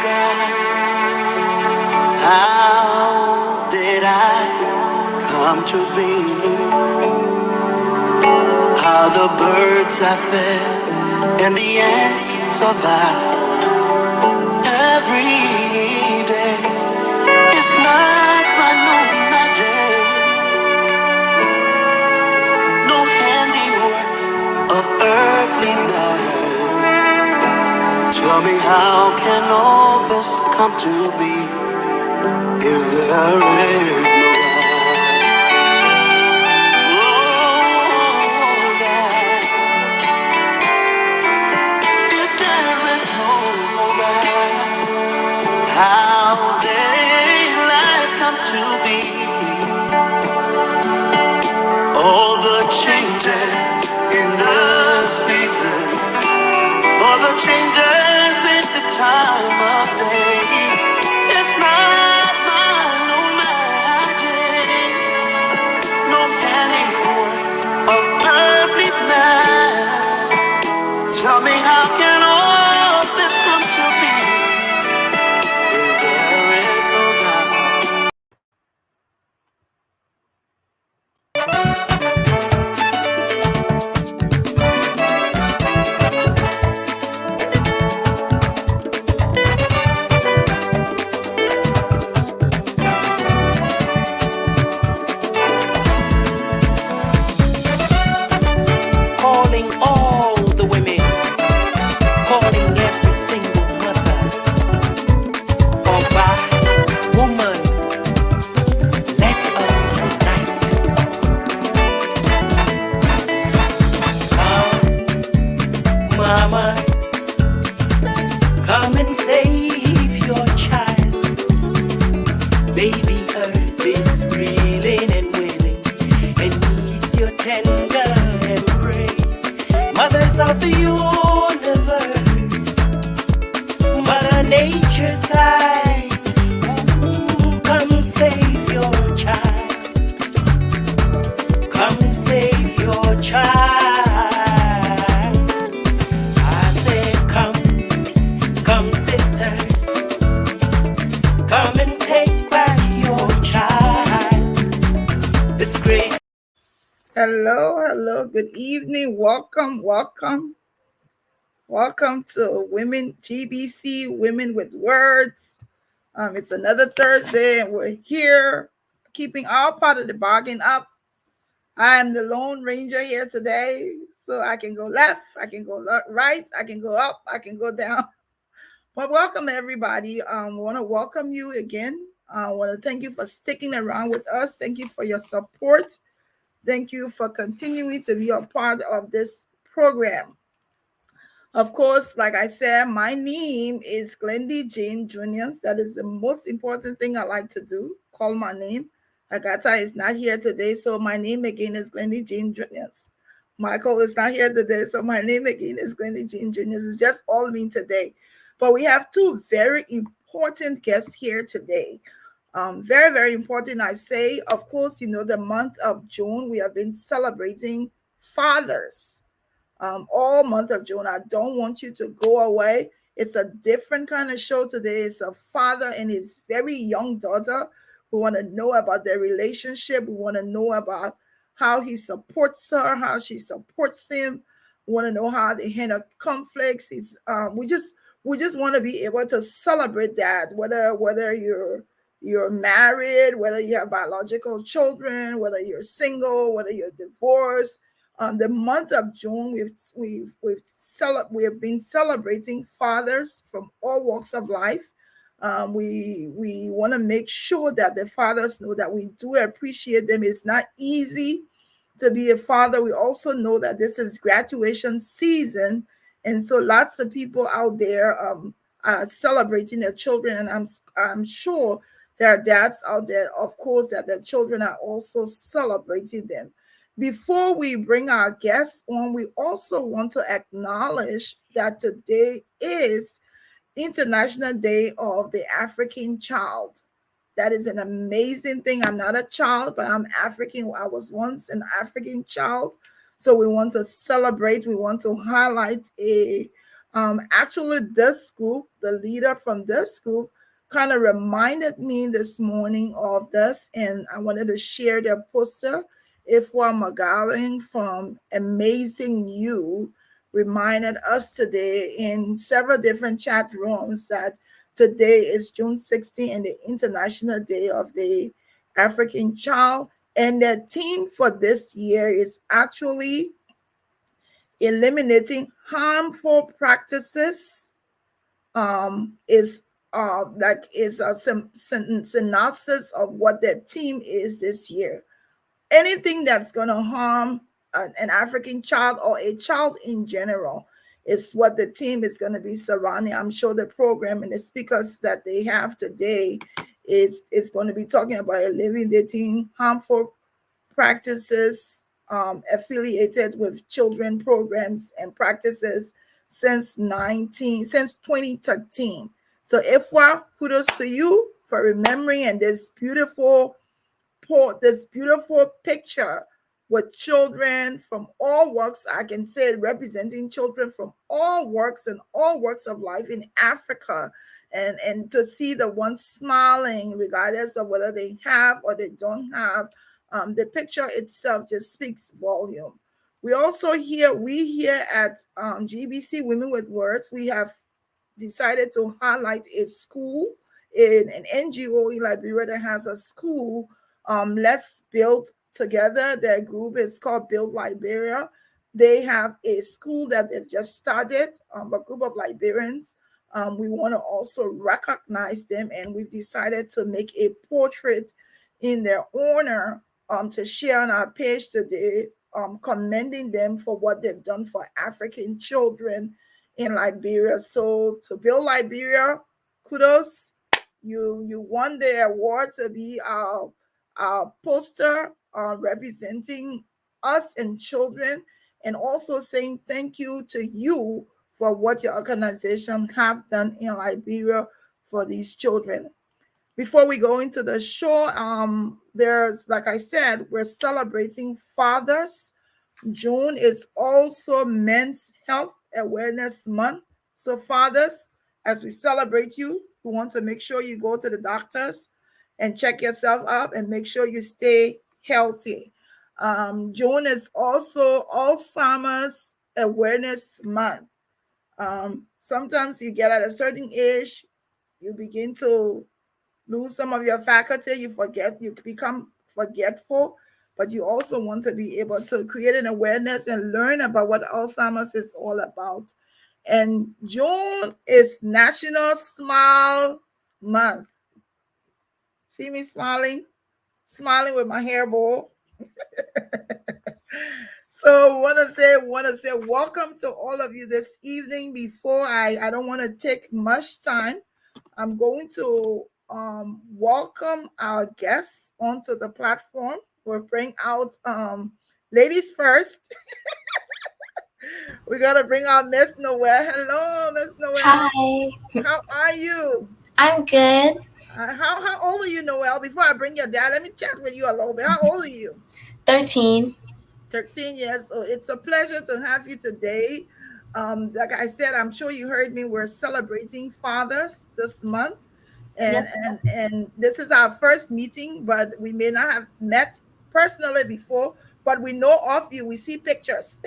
God? How did I come to be? How the birds are fed and the ants survive every day. It's not by no magic, no handiwork of earthly man. Tell me, how can all this come to be if there is no God? Oh, yeah. If there is no God, how did life come to be? All the changes in the season, all the changes in the time of day. It's not my no magic, no handiwork of earthly man. Tell me, how can all this come to be if there is no God? Calling all the women, calling every single mother, Oba, woman, let us unite. Come, mamas, come and save your child. Baby earth is reeling and wailing and needs your tender embrace. Mothers of the universe, Mother Nature's eyes. Ooh, come save your child. Come save your child. I said, come sisters, come and take back your child. This great. Hello, good evening. Welcome to Women, GBC, Women with Words. It's another Thursday, and we're here keeping our part of the bargain up. I am the Lone Ranger here today, so I can go left, I can go right, I can go up, I can go down. But welcome, everybody. I want to welcome you again. I want to thank you for sticking around with us. Thank you for your support. Thank you for continuing to be a part of this program. Of course, like I said, my name is Glendy Jane Juniors. That is the most important thing I like to do, call my name. Agatha is not here today, so my name again is Glendy Jane Juniors. Michael is not here today, so my name again is Glendy Jane Juniors. It's just all me today. But we have two very important guests here today. Very, very important. I say, of course, the month of June, we have been celebrating fathers. All month of June. I don't want you to go away. It's a different kind of show today. It's a father and his very young daughter. We want to know about their relationship. We want to know about how he supports her, how she supports him. We want to know how they handle conflicts. We just want to be able to celebrate that, whether you're married, whether you have biological children, whether you're single, whether you're divorced. The month of June, we've been celebrating fathers from all walks of life. We want to make sure that the fathers know that we do appreciate them. It's not easy to be a father. We also know that this is graduation season, and so lots of people out there are celebrating their children, and I'm sure there are dads out there, of course, that their children are also celebrating them. Before we bring our guests on, we also want to acknowledge that today is International Day of the African Child. That is an amazing thing. I'm not a child, but I'm African. I was once an African child. So we want to celebrate. We want to highlight Actually, this group, the leader from this group, kind of reminded me this morning of this, and I wanted to share their poster. Ifwa McGowan from Amazing You reminded us today in several different chat rooms that today is June 16th and the International Day of the African Child. And the theme for this year is actually eliminating harmful practices. Is like is a synopsis of what their team is this year. Anything that's going to harm an African child or a child in general is what the team is going to be surrounding. I'm sure the program and the speakers that they have today is going to be talking about eliminating harmful practices affiliated with children programs and practices since 2013. So Ifwa, kudos to you for remembering and this beautiful picture with children from all walks, I can say representing children from all walks and all walks of life in Africa. And to see the ones smiling regardless of whether they have or they don't have, the picture itself just speaks volume. We here at GBC Women with Words, we have decided to highlight a school in an NGO in Liberia that has a school. Let's Build Together. Their group is called Build Liberia. They have a school that they've just started, a group of Liberians. We want to also recognize them, and we've decided to make a portrait in their honor to share on our page today, commending them for what they've done for African children in Liberia. So to Build Liberia, kudos. You won the award to be our poster representing us and children, and also saying thank you to you for what your organization have done in Liberia for these children. Before we go into the show, there's, like I said, we're celebrating fathers. June is also Men's Health Awareness Month. So, fathers, as we celebrate you, we want to make sure you go to the doctors and check yourself up and make sure you stay healthy. June is also Alzheimer's Awareness Month. Sometimes you get at a certain age, you begin to lose some of your faculty, you become forgetful, but you also want to be able to create an awareness and learn about what Alzheimer's is all about. And June is National Smile Month. See me smiling with my hair bowl. So want to say welcome to all of you this evening. Before I don't want to take much time, I'm going to welcome our guests onto the platform. We'll bring out ladies first. We gotta bring out Miss Noelle. Hello, Miss Noelle. Hi, How are you? I'm good. How old are you, Noelle? Before I bring your dad, let me chat with you a little bit. How old are you? 13. 13 years. So it's a pleasure to have you today. Like I said, I'm sure you heard me. We're celebrating fathers this month. and Yep. and and this is our first meeting, but we may not have met personally before, but we know of you. We see pictures.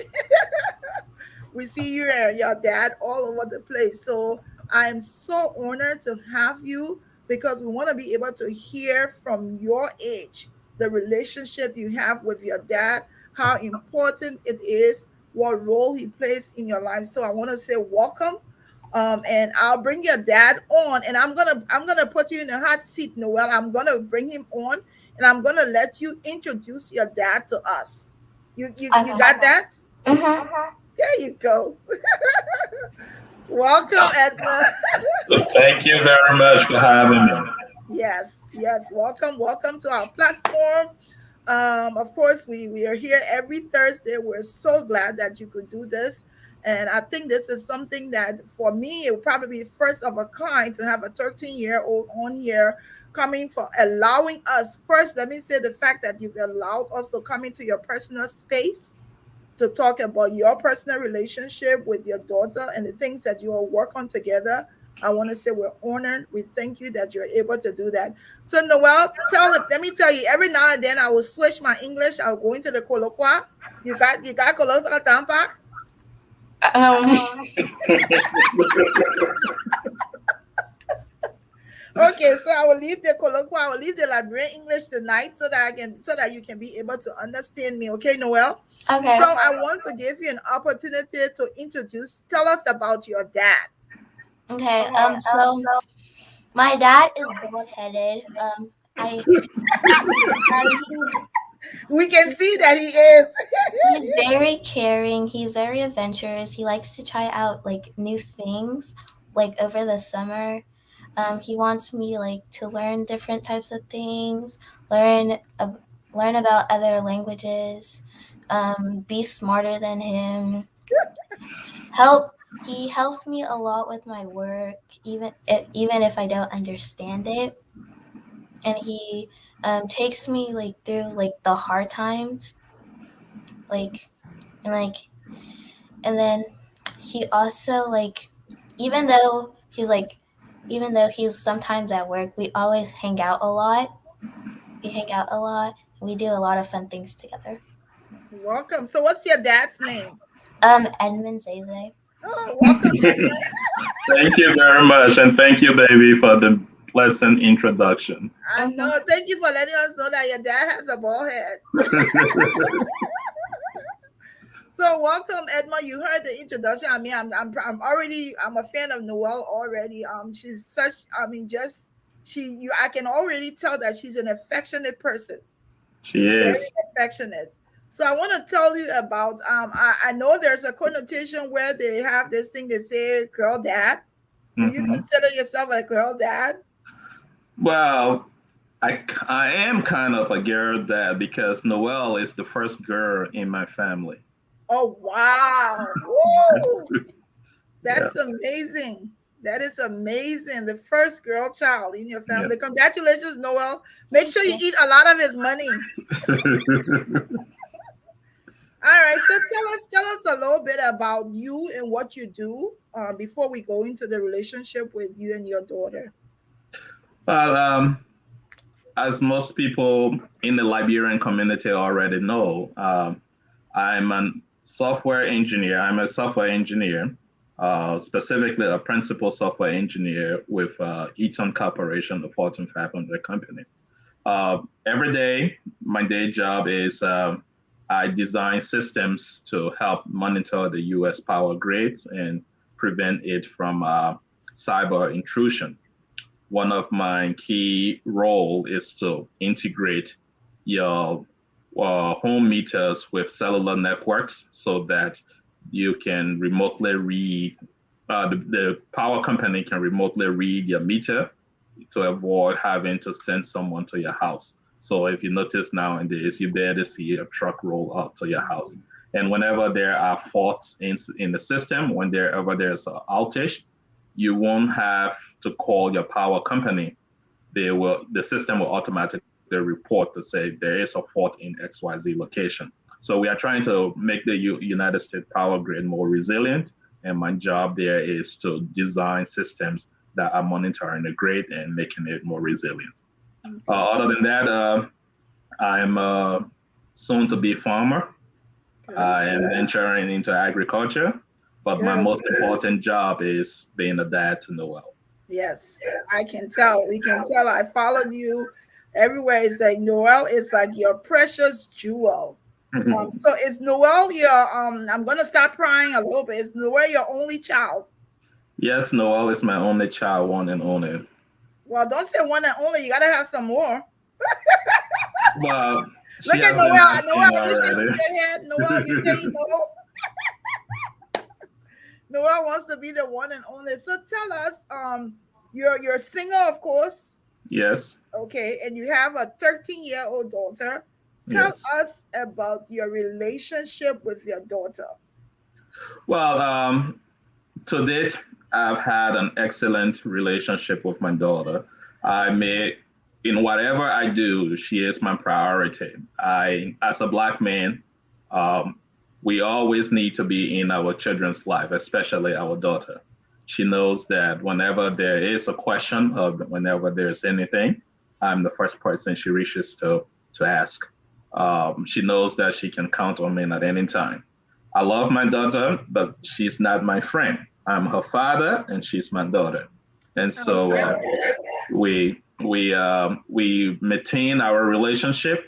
We see you and your dad all over the place. So I'm so honored to have you because we want to be able to hear from your age the relationship you have with your dad, how important it is, what role he plays in your life. So I want to say welcome. And I'll bring your dad on, and I'm gonna put you in a hot seat, Noel. I'm gonna bring him on, and I'm gonna let you introduce your dad to us. You Okay. got that? Mhm. There you go. Welcome, Edman. Thank you very much for having me. Yes. Welcome to our platform. Of course, we are here every Thursday. We're so glad that you could do this. And I think this is something that for me, it would probably be first of a kind to have a 13-year-old on here coming for allowing us. First, let me say the fact that you've allowed us to come into your personal space. to talk about your personal relationship with your daughter and the things that you all work on together. I want to say we're honored. We thank you that you're able to do that. So Noelle, let me tell you, every now and then I will switch my English. I'll go into the colloquia. You got colloquia tampa? Um, Okay, so I will leave the colloquial, I will leave the Liberian English tonight so that you can be able to understand me. Okay, Noelle? okay. So I want to give you an opportunity to tell us about your dad. Okay. So my dad is bald-headed. I he's We can see that he is. he's very caring. He's very adventurous. He likes to try out like new things. Like over the summer, he wants me like to learn different types of things, learn about other languages, be smarter than him. Help. He helps me a lot with my work, even if I don't understand it, and he takes me like through like the hard times, like and like and then he also like even though he's like even though he's sometimes at work, we always hang out a lot. We hang out a lot and we do a lot of fun things together. Welcome. So what's your dad's name? Edman Zeze. Oh, welcome, Edman. Thank you very much. And thank you, baby, for the pleasant introduction. I know. Thank you for letting us know that your dad has a bald head. So welcome, Edma. You heard the introduction. I mean, I'm a fan of Noelle already. She's such. I mean, just I can already tell that she's an affectionate person. She Very is. affectionate. So I want to tell you about. I know there's a connotation where they have this thing they say, "Girl dad." Do you consider yourself a girl dad? Well, I am kind of a girl dad because Noelle is the first girl in my family. Oh wow! Woo! Yeah. That's amazing. That is amazing. The first girl child in your family. Yeah. Congratulations, Noelle. Make sure you eat a lot of his money. All right. So tell us a little bit about you and what you do before we go into the relationship with you and your daughter. Well, as most people in the Liberian community already know, I'm a software engineer. I'm a software engineer, specifically a principal software engineer with Eaton Corporation, the Fortune 500 company. Every day, my day job is I design systems to help monitor the U.S. power grids and prevent it from cyber intrusion. One of my key role is to integrate your home meters with cellular networks so that you can remotely read, the power company can remotely read your meter to avoid having to send someone to your house. So if you notice nowadays, you barely see a truck roll up to your house. And whenever there are faults in the system, whenever there's an outage, you won't have to call your power company. The system will automatically report to say there is a fault in XYZ location. So we are trying to make the United States power grid more resilient. And my job there is to design systems that are monitoring the grid and making it more resilient. Other than that, I'm a soon to be farmer. I am venturing into agriculture. But my most important job is being a dad to Noelle. Yes, I can tell. We can tell. I followed you everywhere. It's like Noelle is like your precious jewel. So is Noelle your I'm gonna stop crying a little bit. Is Noelle your only child? Yes, Noelle is my only child, one and only. Well, don't say one and only. You gotta have some more. Well, Look at Noelle. Noelle, you shaking your head. Noelle, you saying no? Noelle wants to be the one and only. So tell us, you're a singer, of course. Yes. Okay, and you have a 13-year-old daughter. Tell us about your relationship with your daughter. Well, to date, I've had an excellent relationship with my daughter. In whatever I do, she is my priority. As a Black man, we always need to be in our children's life, especially our daughter. She knows that whenever there is a question or whenever there's anything, I'm the first person she reaches to ask. She knows that she can count on me at any time. I love my daughter, but she's not my friend. I'm her father, and she's my daughter. And so we maintain our relationship.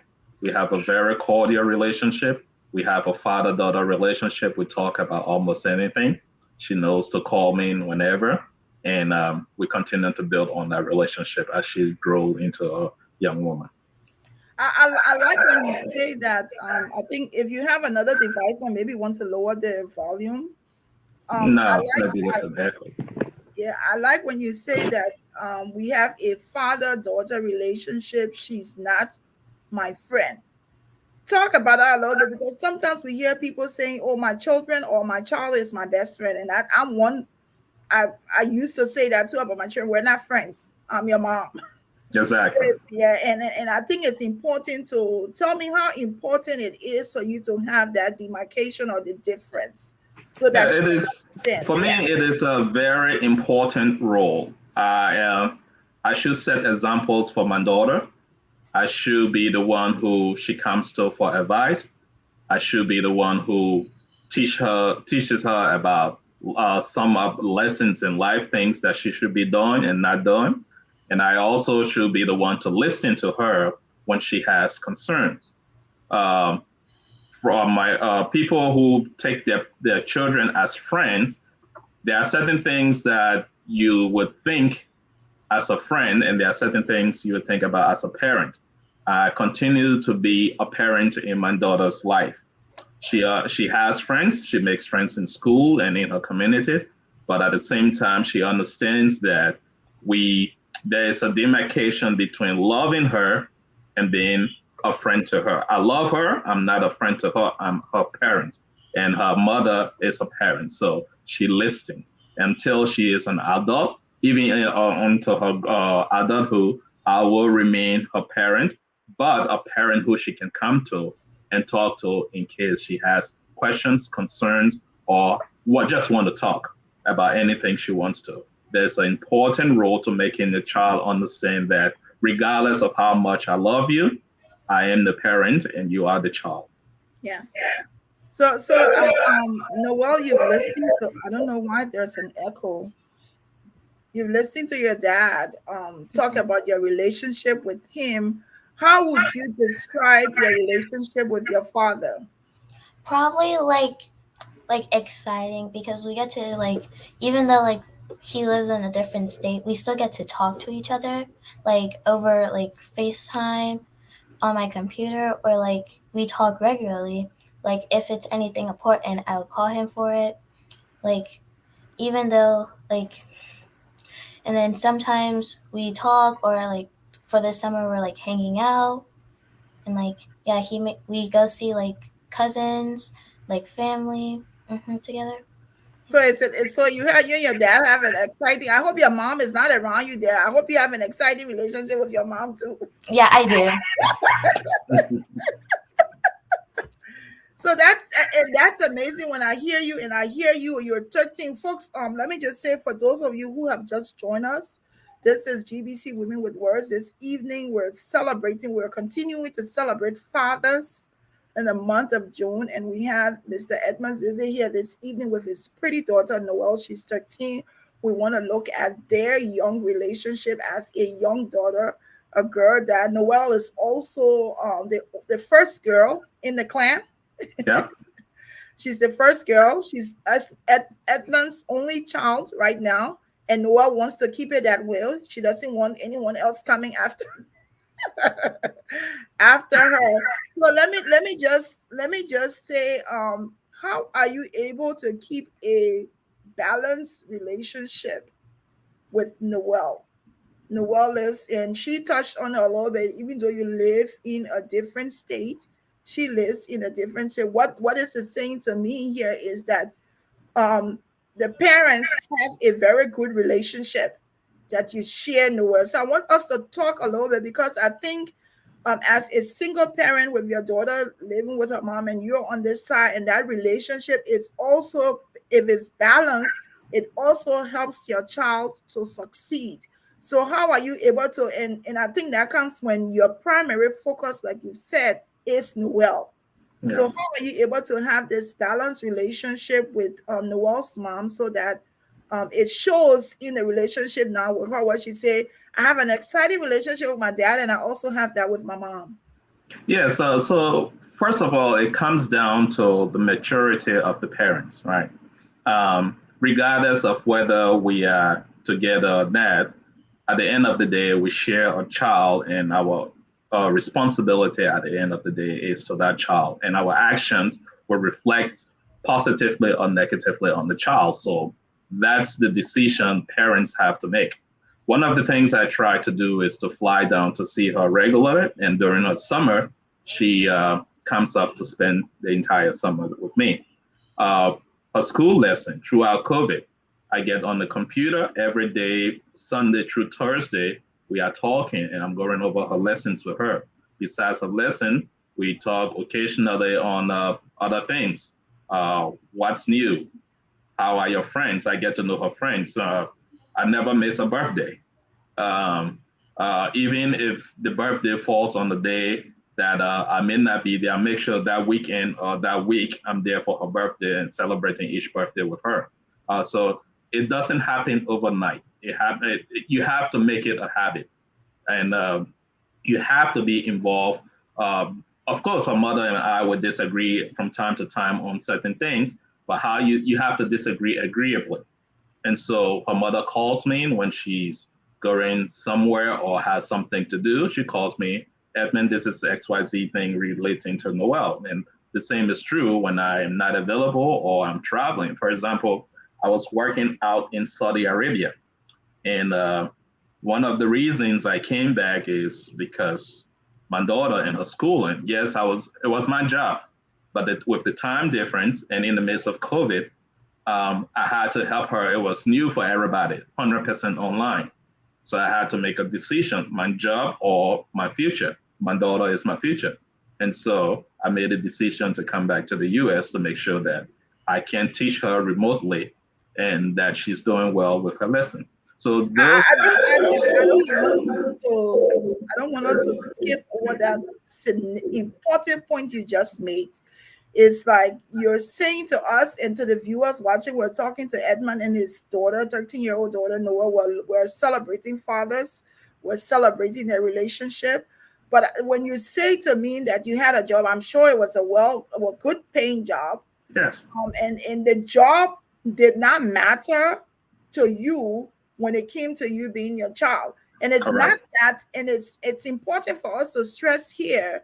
We have a very cordial relationship. We have a father-daughter relationship. We talk about almost anything. She knows to call me whenever, and we continue to build on that relationship as she grows into a young woman. I like when you say that. I think if you have another device and maybe want to lower the volume, I No, like maybe that's exactly. yeah, I like when you say that we have a father-daughter relationship. She's not my friend. Talk about that a little bit because sometimes we hear people saying, "Oh, my children or my child is my best friend," and I'm one. I used to say that too about my children. We're not friends. I'm your mom. Exactly. Yeah, and I think it's important to tell me how important it is for you to have that demarcation or the difference, so that Yeah, she it is. understands. For me, Yeah. it is a very important role. I should set examples for my daughter. I should be the one who she comes to for advice. I should be the one who teaches her about some of lessons in life, things that she should be doing and not doing. And I also should be the one to listen to her when she has concerns. Um, from my people who take their children as friends, there are certain things that you would think as a friend, and there are certain things you would think about as a parent. I continue to be a parent in my daughter's life. She has friends. She makes friends in school and in her communities, but at the same time, she understands that we there is a demarcation between loving her and being a friend to her. I love her. I'm not a friend to her. I'm her parent, and her mother is a parent. So she listens until she is an adult. Even until her adulthood, I will remain her parent, but a parent who she can come to and talk to in case she has questions, concerns, or what just want to talk about anything she wants to. There's an important role to making the child understand that regardless of how much I love you, I am the parent and you are the child. Yes. So Noel, you've listened to. I don't know why there's an echo. You've listened to your dad talk about your relationship with him. How would you describe your relationship with your father? Probably like exciting because we get to like, even though like he lives in a different state, we still get to talk to each other like over like FaceTime on my computer, or like we talk regularly. Like if it's anything important, I would call him for it. Like even though like, and then sometimes we talk, or like for the summer we're like hanging out, and like yeah, we go see like cousins, like family, together. So it's so you and your dad have an exciting. I hope your mom is not around you there. I hope you have an exciting relationship with your mom too. Yeah, I do. So that's amazing when I hear you and I hear you. You're 13 folks. Let me just say for those of you who have just joined us, this is GBC Women with Words. This evening we're celebrating. We're continuing to celebrate fathers in the month of June, and we have Mr. Edman is here this evening with his pretty daughter Noelle. She's 13. We want to look at their young relationship as a young daughter, a girl that Noelle is also the first girl in the clan. Yeah. She's the first girl. She's Edmund's only child right now, and Noelle wants to keep it that way. She doesn't want anyone else coming after after her. So let me just say, how are you able to keep a balanced relationship with Noelle? Noelle lives in, she touched on it a little bit, even though you live in a different state, she lives in a different state. What is it saying to me here is that um the parents have a very good relationship that you share, Noelle. So I want us to talk a little bit because I think as a single parent with your daughter living with her mom and you're on this side, and that relationship is also, if it's balanced, it also helps your child to succeed. So how are you able to, and I think that comes when your primary focus, like you said, is Noelle. Yeah. So how are you able to have this balanced relationship with Noelle's mom, so that it shows in the relationship now with her, what she say, I have an exciting relationship with my dad, and I also have that with my mom. Yeah, so first of all, it comes down to the maturity of the parents, right? Regardless of whether we are together or not, at the end of the day, we share a child, and our responsibility at the end of the day is to that child, and our actions will reflect positively or negatively on the child. So that's the decision parents have to make. One of the things I try to do is to fly down to see her regularly, and during the summer, she comes up to spend the entire summer with me. Uh, a school lesson throughout COVID, I get on the computer every day, Sunday through Thursday. We are talking, and I'm going over her lessons with her. Besides her lesson, we talk occasionally on other things. What's new? How are your friends? I get to know her friends. I never miss a birthday. Um, Even if the birthday falls on the day that I may not be there, I make sure that weekend or that week I'm there for her birthday and celebrating each birthday with her. So it doesn't happen overnight. You have to make it a habit, and you have to be involved. Of course, her mother and I would disagree from time to time on certain things, but how you have to disagree agreeably. And so her mother calls me when she's going somewhere or has something to do. She calls me, Edman, this is XYZ thing relating to Noelle. And the same is true when I am not available or I'm traveling. For example, I was working out in Saudi Arabia. And one of the reasons I came back is because my daughter and her schooling, yes, it was my job. But with the time difference and in the midst of COVID, I had to help her. It was new for everybody, 100% online. So I had to make a decision, my job or my future. My daughter is my future. And so I made a decision to come back to the US to make sure that I can teach her remotely and that she's doing well with her lesson. So those I don't want us to skip over that important point you just made. It's like you're saying to us and to the viewers watching, we're talking to Edman and his daughter, 13-year-old daughter, Noah. We're celebrating fathers. We're celebrating their relationship. But when you say to me that you had a job, I'm sure it was a good paying job. yes, And the job did not matter to you when it came to you being your child. And it's not correct, that, and it's important for us to stress here,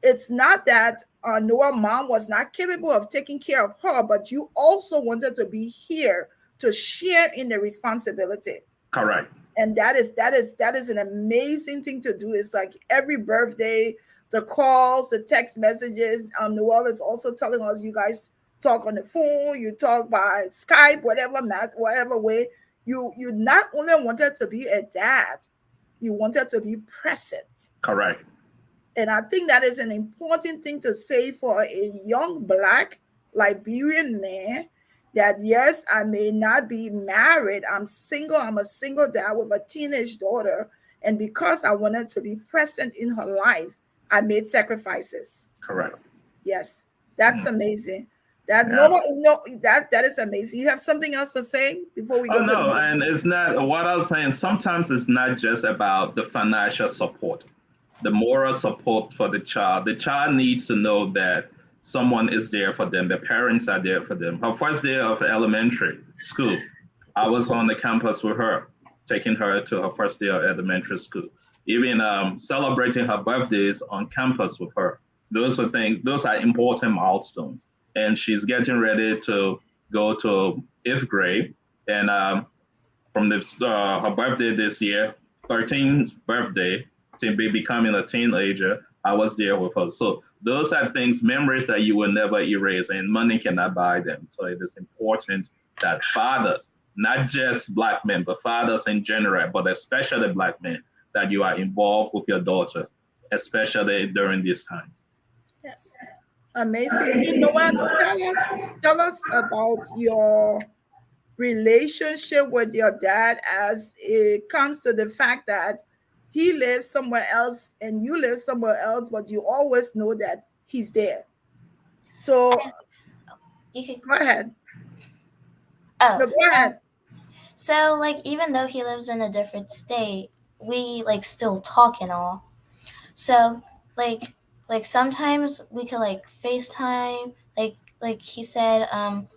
it's not that Noah's mom was not capable of taking care of her, but you also wanted to be here to share in the responsibility. correct, And that is an amazing thing to do. It's like every birthday, the calls, the text messages. Noelle is also telling us you guys talk on the phone, you talk by Skype, whatever way. You not only wanted to be a dad, you wanted to be present. correct, And I think that is an important thing to say for a young Black Liberian man, that yes, I may not be married. I'm single. I'm a single dad with a teenage daughter. And because I wanted to be present in her life, I made sacrifices. correct. Yes, that's amazing. Yeah. That is amazing. You have something else to say before we Oh go to no, the and it's not what I was saying. Sometimes it's not just about the financial support, the moral support for the child. The child needs to know that someone is there for them. The parents are there for them. Her first day of elementary school, I was on the campus with her, taking her to her first day of elementary school. Even celebrating her birthdays on campus with her. Those are things. Those are important milestones. And she's getting ready to go to 8th grade, and from her birthday this year, 13th birthday, to be becoming a teenager, I was there with her. So those are things, memories that you will never erase, and money cannot buy them. So it is important that fathers, not just Black men, but fathers in general, but especially Black men, that you are involved with your daughter especially during these times. Yes. Amazing. So, Noelle, tell us about your relationship with your dad as it comes to the fact that he lives somewhere else and you live somewhere else, but you always know that he's there. So You could. go ahead. Oh, No, go ahead. so like even though he lives in a different state, we like still talk and all. So like like sometimes we could like FaceTime. Like he said,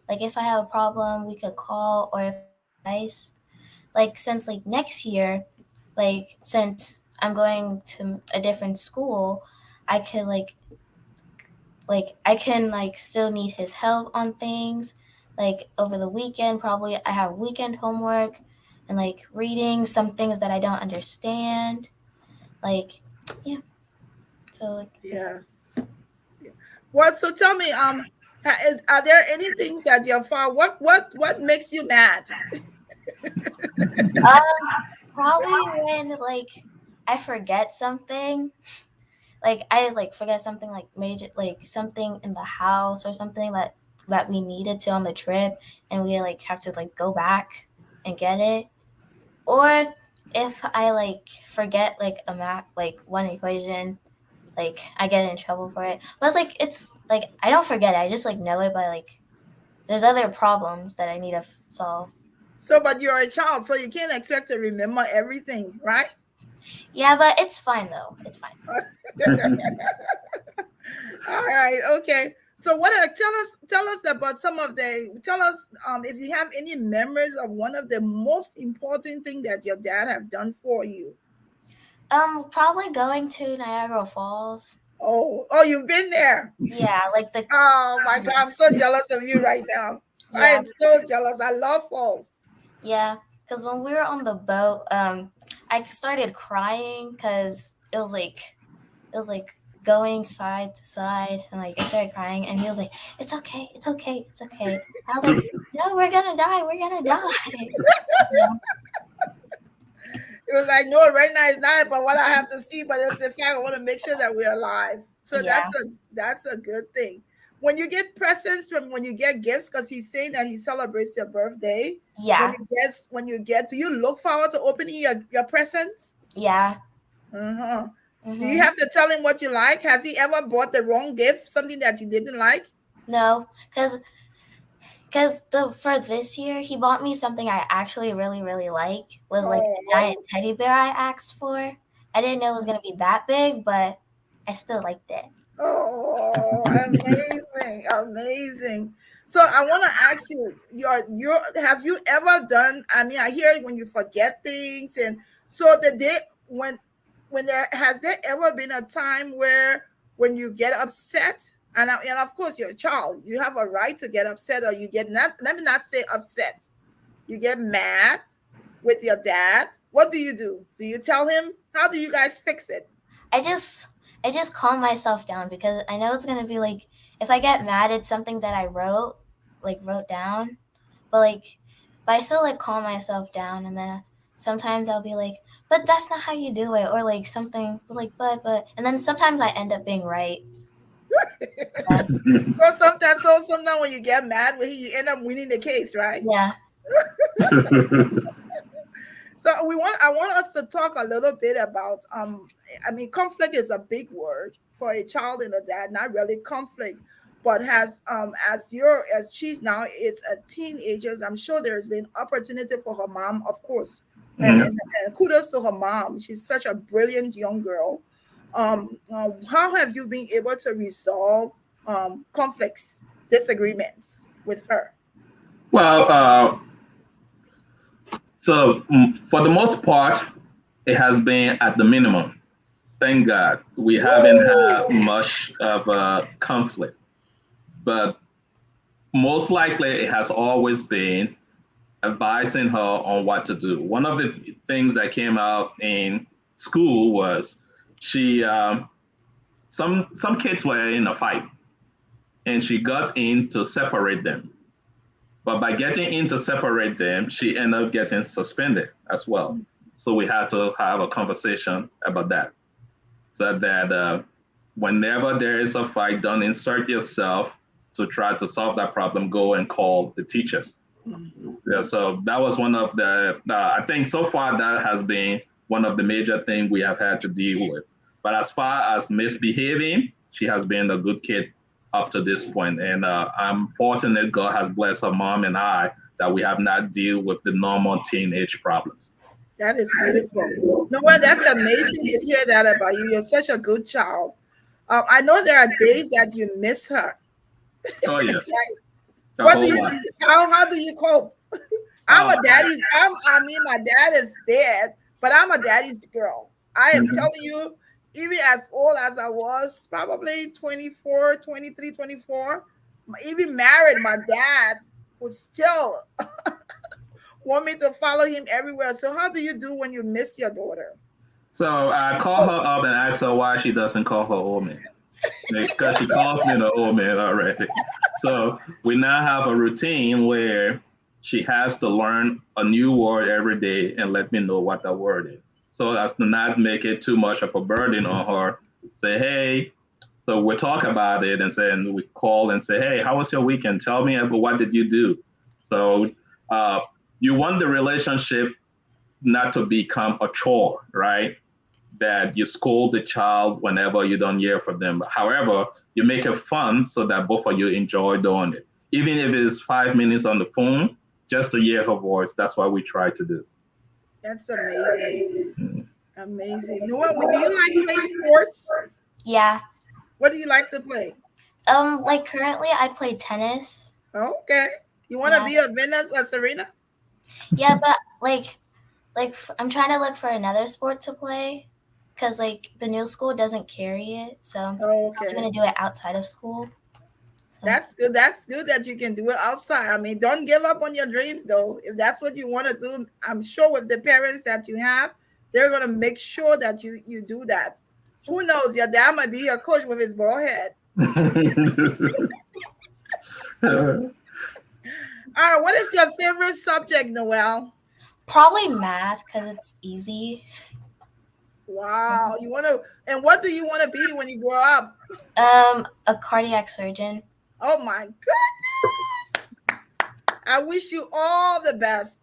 like if I have a problem, we could call, or if I need advice. Like since like next year, like since I'm going to a different school, I could like I can like still need his help on things. Like over the weekend, probably I have weekend homework and like reading some things that I don't understand. Like yeah, so like if Yes. What? So tell me, are there any things that your father? What makes you mad? probably when like I forget something, like I like forget something like major, like something in the house or something that we needed to on the trip, and we like have to like go back and get it. Or if I like forget like a math, like one equation, like I get in trouble for it. But it's like I don't forget it. I just like know it, but like there's other problems that I need to solve. So, but you're a child, so you can't expect to remember everything, right? Yeah, but it's fine though. It's fine. All right, okay. So what tell us about some of the tell us if you have any memories of one of the most important thing that your dad have done for you. Probably going to Niagara Falls. Oh, you've been there. Yeah, like the Oh my God, yeah, I'm so jealous of you right now. I yeah, am so jealous. I love falls. yeah. Because when we were on the boat, I started crying because it was like going side to side, and like I started crying, and he was like, "It's okay, it's okay, it's okay." I was like, "No, we're gonna die, we're gonna die." So, It was like, no, right now is not but what I have to see, but it's the fact I want to make sure that we're alive. So yeah, that's a good thing. When you get presents from when you get gifts, because he's saying that he celebrates your birthday. yeah, When you get, do you look forward to opening your presents? yeah. Uh-huh. Do you Mm-hmm. have to tell him what you like? Has he ever bought the wrong gift, something that you didn't like? No, because the for this year he bought me something I actually really really like, was like a giant Oh, teddy bear I asked for. I didn't know it was gonna be that big, but I still liked it. oh, amazing, amazing. So I want to ask you, your have you ever done? I mean, I hear when you forget things, and so the day when there has there ever been a time where when you get upset, and of course you're a child, you have a right to get upset, or you get not. Let me not say upset. You get mad with your dad. What do you do? Do you tell him? How do you guys fix it? I just I just calm myself down because I know it's gonna be like, if I get mad at something that I wrote down, but but I still like calm myself down, and then sometimes I'll be like, but that's not how you do it, or like something like but, and then sometimes I end up being right. Yeah, So sometimes when you get mad with him, you end up winning the case, right? yeah, So I want us to talk a little bit about I mean conflict is a big word for a child and a dad, not really conflict, but has as she's now is a teenager, I'm sure there's been opportunity for her mom, of course. And, Mhm. and, and kudos to her mom. She's such a brilliant young girl. How have you been able to resolve conflicts, disagreements with her? Well, so for the most part, it has been at the minimum. Thank God we haven't had Woo! much of a conflict, but most likely it has always been advising her on what to do. One of the things that came out in school was she some kids were in a fight and she got in to separate them. But by getting in to separate them, she ended up getting suspended as well. So we had to have a conversation about that. so that whenever there is a fight, don't insert yourself to try to solve that problem. Go and call the teachers. Yeah, so that was one of the, I think so far that has been one of the major things we have had to deal with. But as far as misbehaving, she has been a good kid up to this point. And I'm fortunate God has blessed her mom and I that we have not dealt with the normal teenage problems. That is beautiful. No, well, that's amazing to hear that about you. You're such a good child. I know there are days that you miss her. Oh, yes. Right? A What do whole you lot. do? How do you cope? I'm Oh, a daddy's. I mean, my dad is dead, but I'm a daddy's girl. I am mhm. telling you, even as old as I was, probably 24, 23, 24, even married, my dad would still want me to follow him everywhere. So, how do you do when you miss your daughter? So I call her up and ask her why she doesn't call her old man. Because she calls me the old man already. So we now have a routine where she has to learn a new word every day and let me know what that word is. So as to not make it too much of a burden on her. Say, hey, so we talk about it and we call and say, hey, how was your weekend? Tell me about what did you do? So uh, you want the relationship not to become a chore, right? That you scold the child whenever you don't hear from them. However, you make it fun so that both of you enjoy doing it. Even if it's 5 minutes on the phone, just to hear her voice, that's what we try to do. That's amazing. Amazing. Noah, do you like playing sports? Yeah. What do you like to play? Like currently I play tennis. Okay. You want to Yeah. be a Venus or Serena? Yeah, but I'm trying to look for another sport to play because like the new school doesn't carry it, so I'm Okay. gonna do it outside of school. So. That's good. That's good that you can do it outside. I mean, don't give up on your dreams though. If that's what you want to do, I'm sure with the parents that you have, they're gonna make sure that you do that. Who knows? Your dad might be your coach with his bald head. All right. What is your favorite subject, Noelle? Probably math because it's easy. Wow. You want to, and what do you want to be when you grow up? A cardiac surgeon. Oh my goodness. I wish you all the best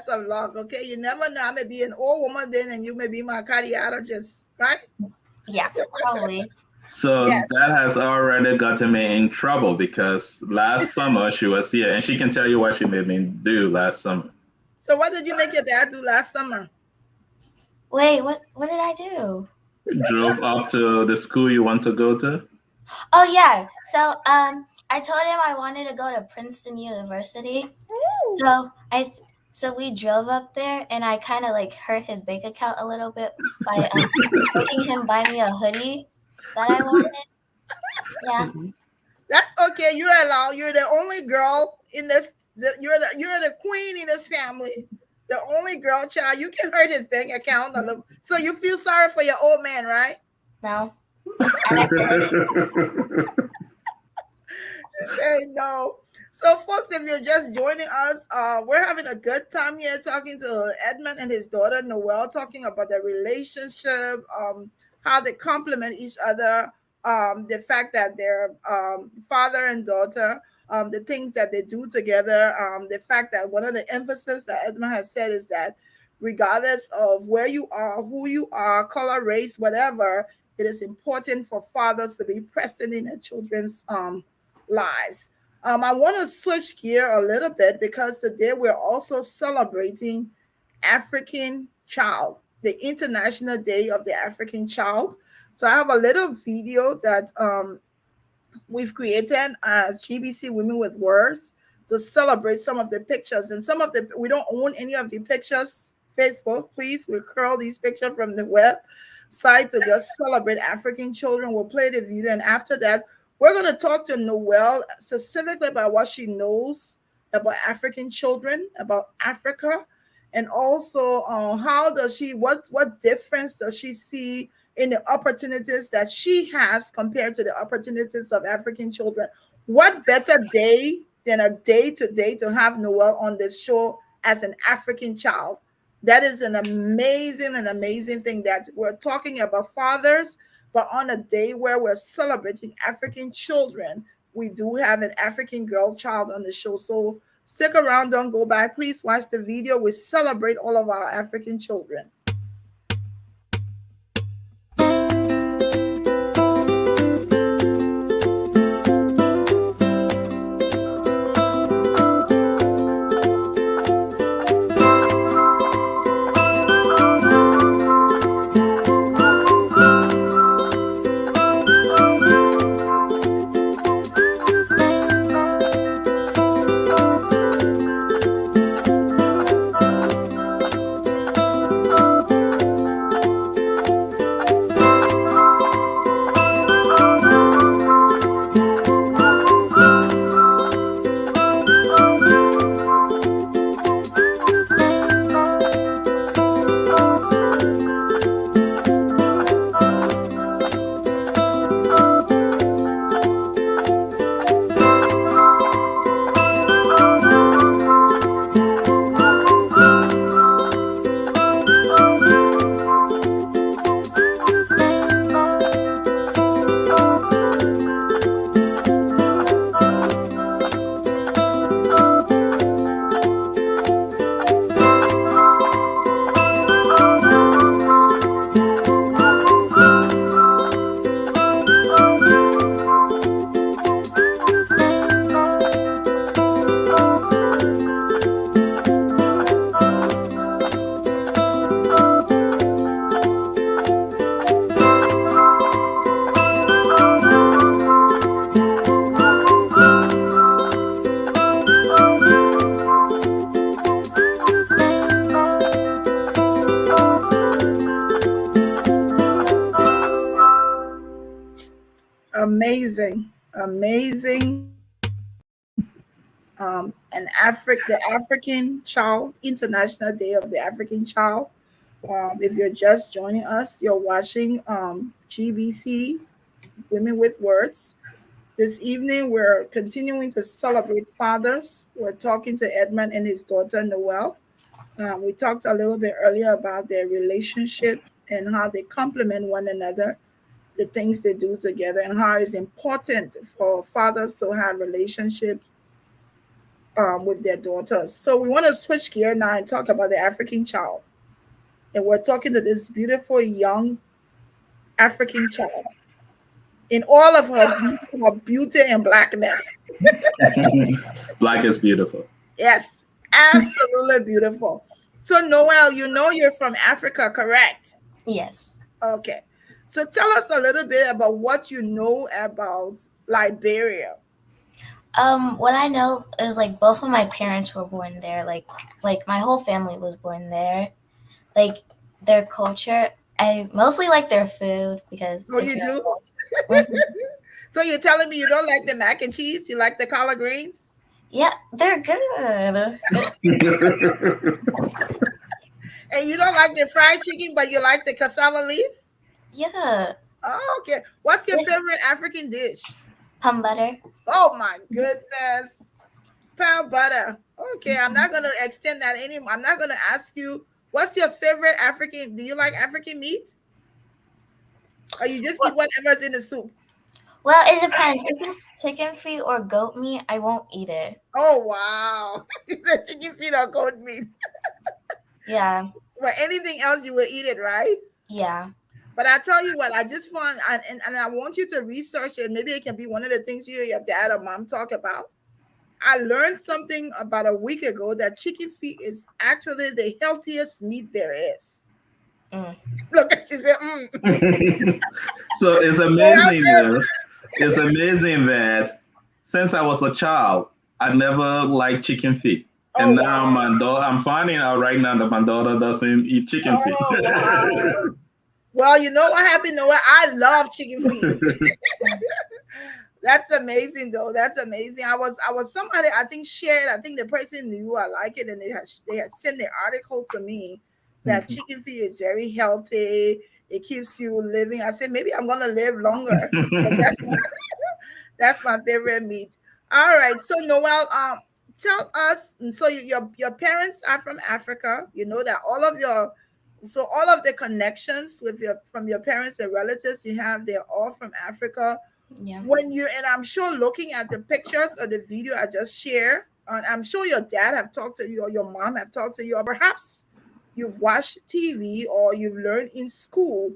of luck. Okay. You never know. I may be an old woman then and you may be my cardiologist, right? Yeah, probably. So Yes. that has already gotten me in trouble because last summer she was here and she can tell you what she made me do last summer. So what did you make your dad do last summer? Wait, what did I do? Drove up to the school you want to go to. Oh yeah. So I told him I wanted to go to Princeton University. Ooh. So we drove up there and I kind of like hurt his bank account a little bit by making him buy me a hoodie that I wanted. Yeah. That's okay. You're allowed. You're the only girl in this. You're the queen in this family. The only girl child. You can hurt his bank account a little. So you feel sorry for your old man, right? No. I like the hoodie. Say no. So, folks, if you're just joining us, we're having a good time here talking to Edman and his daughter Noelle, talking about their relationship, how they complement each other, the fact that they're father and daughter, the things that they do together, the fact that one of the emphasis that Edman has said is that regardless of where you are, who you are, color, race, whatever, it is important for fathers to be present in their children's lives. I want to switch gear a little bit because today we're also celebrating African Child, the International Day of the African Child. So I have a little video that we've created as GBC Women with Words to celebrate some of the pictures. And some of the, we don't own any of the pictures. Facebook, please, we curl these pictures from the website to just celebrate African children. We'll play the video. And after that, we're going to talk to Noelle specifically about what she knows about African children, about Africa, and also how does she, what difference does she see in the opportunities that she has compared to the opportunities of African children. What better day than a day today to have Noelle on this show as an African child That is an amazing thing that we're talking about fathers, but on a day where we're celebrating African children, we do have an African girl child on the show. So stick around, don't go back. Please watch the video. We celebrate all of our African children. Amazing, amazing. The African Child, International Day of the African Child. If you're just joining us, you're watching GBC Women with Words. This evening, we're continuing to celebrate fathers. We're talking to Edman and his daughter Noelle. We talked a little bit earlier about their relationship and how they complement one another, the things they do together, and how it's important for fathers to have relationships with their daughters. So we want to switch gear now and talk about the African child. And we're talking to this beautiful young African child in all of her beauty and blackness. Black is beautiful. Yes, absolutely beautiful. So Noelle, you know you're from Africa, correct? Yes. Okay. So tell us a little bit about what you know about Liberia. What I know is like both of my parents were born there. Like my whole family was born there. Like their culture, I mostly like their food because Oh, you do? Mhm. So you're telling me you don't like the mac and cheese? You like the collard greens? Yeah, they're good. And you don't like the fried chicken, but you like the cassava leaf? Yeah, Oh, okay. What's your favorite African dish? plum butter. Oh my goodness. Pound butter. Okay, I'm not gonna extend that anymore. I'm not gonna ask you what's your favorite African. Do you like African meat? Or you just eat whatever's in the soup? Well, it depends. If it's chicken feet or goat meat, I won't eat it. Oh wow. You said chicken feet or goat meat. Yeah, But anything else you will eat it, right? yeah. But I tell you what, I just want and I want you to research it. Maybe it can be one of the things you or your dad or mom talk about. I learned something about a week ago that chicken feet is actually the healthiest meat there is. Mm. Look at you say, So it's amazing though. It's amazing that since I was a child, I never liked chicken feet. Oh, And now wow. my daughter, I'm finding out right now that my daughter doesn't eat chicken feet. Oh, wow. Well, you know what happened, Noelle? I love chicken feet. That's amazing, though. That's amazing. I was somebody I think shared. I think the person knew I like it, and they had sent the article to me that chicken feet is very healthy. It keeps you living. I said maybe I'm gonna live longer. But that's my favorite meat. All right. So Noelle, tell us. So your parents are from Africa. You know that all of your, so all of the connections with your from your parents and relatives you have, they're all from Africa. Yeah. When you, and I'm sure looking at the pictures or the video I just shared, and I'm sure your dad have talked to you or your mom have talked to you, or perhaps you've watched TV or you've learned in school.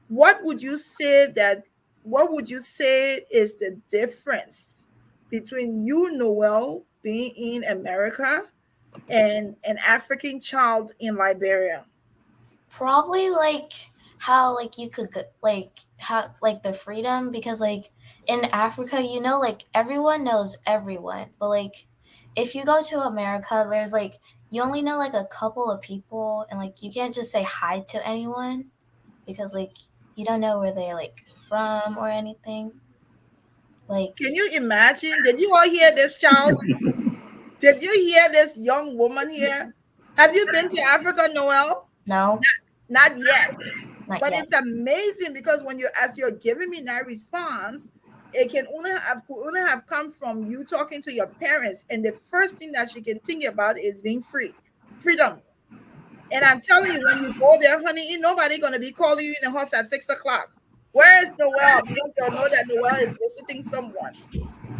What would you say that? What would you say is the difference between you, Noel, being in America and an African child in Liberia? Probably like how like you could like how like the freedom, because like in Africa, you know, like everyone knows everyone, but like if you go to America, there's like you only know like a couple of people, and like you can't just say hi to anyone because like you don't know where they're like from or anything. Like Can you imagine? Did you all hear this, child? Did you hear this young woman here? Have you been to Africa, Noel? no, Not yet. not But yet. it's amazing because when you, as you're giving me that response, it can only have could only have come from you talking to your parents, and the first thing that she can think about is being free, freedom. And I'm telling you, when you go there, honey, ain't nobody gonna be calling you in the house at 6 o'clock. Where is Noel? Because they'll know that Noel is visiting someone.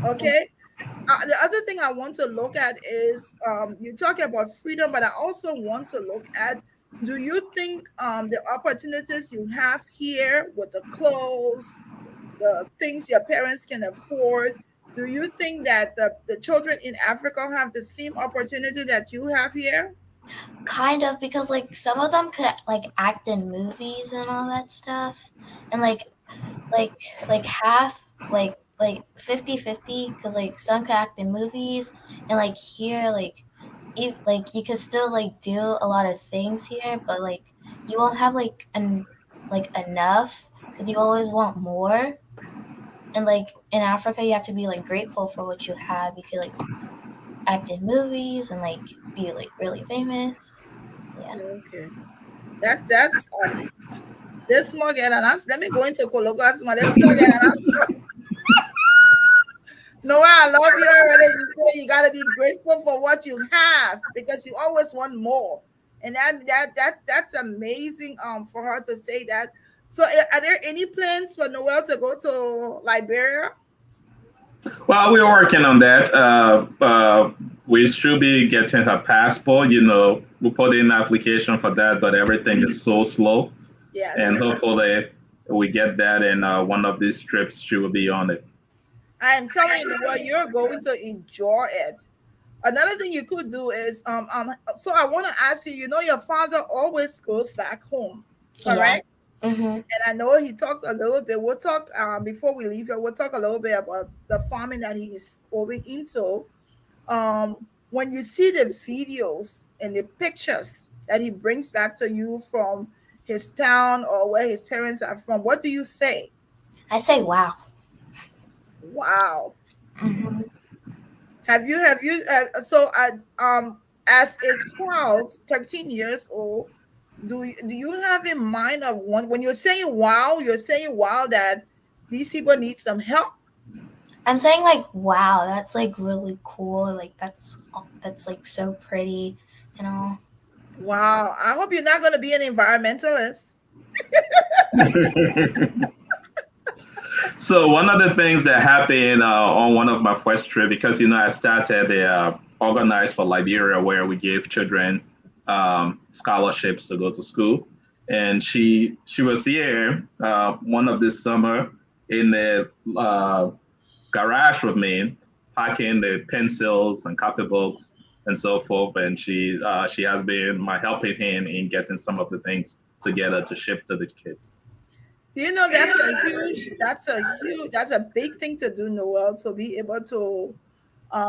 Okay. The other thing I want to look at is you talk about freedom, but I also want to look at, do you think the opportunities you have here with the clothes, the things your parents can afford, do you think that the children in Africa have the same opportunity that you have here? Kind of, because like some of them could like act in movies and all that stuff, and like like half like 50-50, because like some could act in movies, and like here like you could still like do a lot of things here, but like you won't have like enough because you always want more. And like in Africa, you have to be like grateful for what you have. You could like act in movies and like be like really famous. Yeah. Okay. That's this small girl and us. Let me go into Kologo. This small girl and us. No, I love you already. You say you gotta be grateful for what you have because you always want more, and that's amazing. For her to say that. So, are there any plans for Noel to go to Liberia? Well, we're working on that. We should be getting her passport. You know, we put in an application for that, but everything is so slow. Yes, And hopefully, we get that, and one of these trips she will be on it. I am telling you, Noel, you're going to enjoy it. Another thing you could do is So I want to ask you. You know, your father always goes back home, Yeah. correct? Mhm. And I know he talked a little bit. We'll talk before we leave here. We'll talk a little bit about the farming that he's going into. When you see the videos and the pictures that he brings back to you from his town or where his parents are from, what do you say? I say wow. Wow. Mhm. As a child, 13 years old, do you have in mind of one when you're saying wow that these people need some help? I'm saying like wow, that's like really cool. Like that's like so pretty, you know. Wow. I hope you're not going to be an environmentalist. So one of the things that happened on one of my first trip, because you know I started the organized for Liberia, where we give children scholarships to go to school, and she was here one of this summer in the garage with me, packing the pencils and copybooks and so forth, and she has been my helping hand in getting some of the things together to ship to the kids. Do you know that's a big thing to do, Noel, to be able to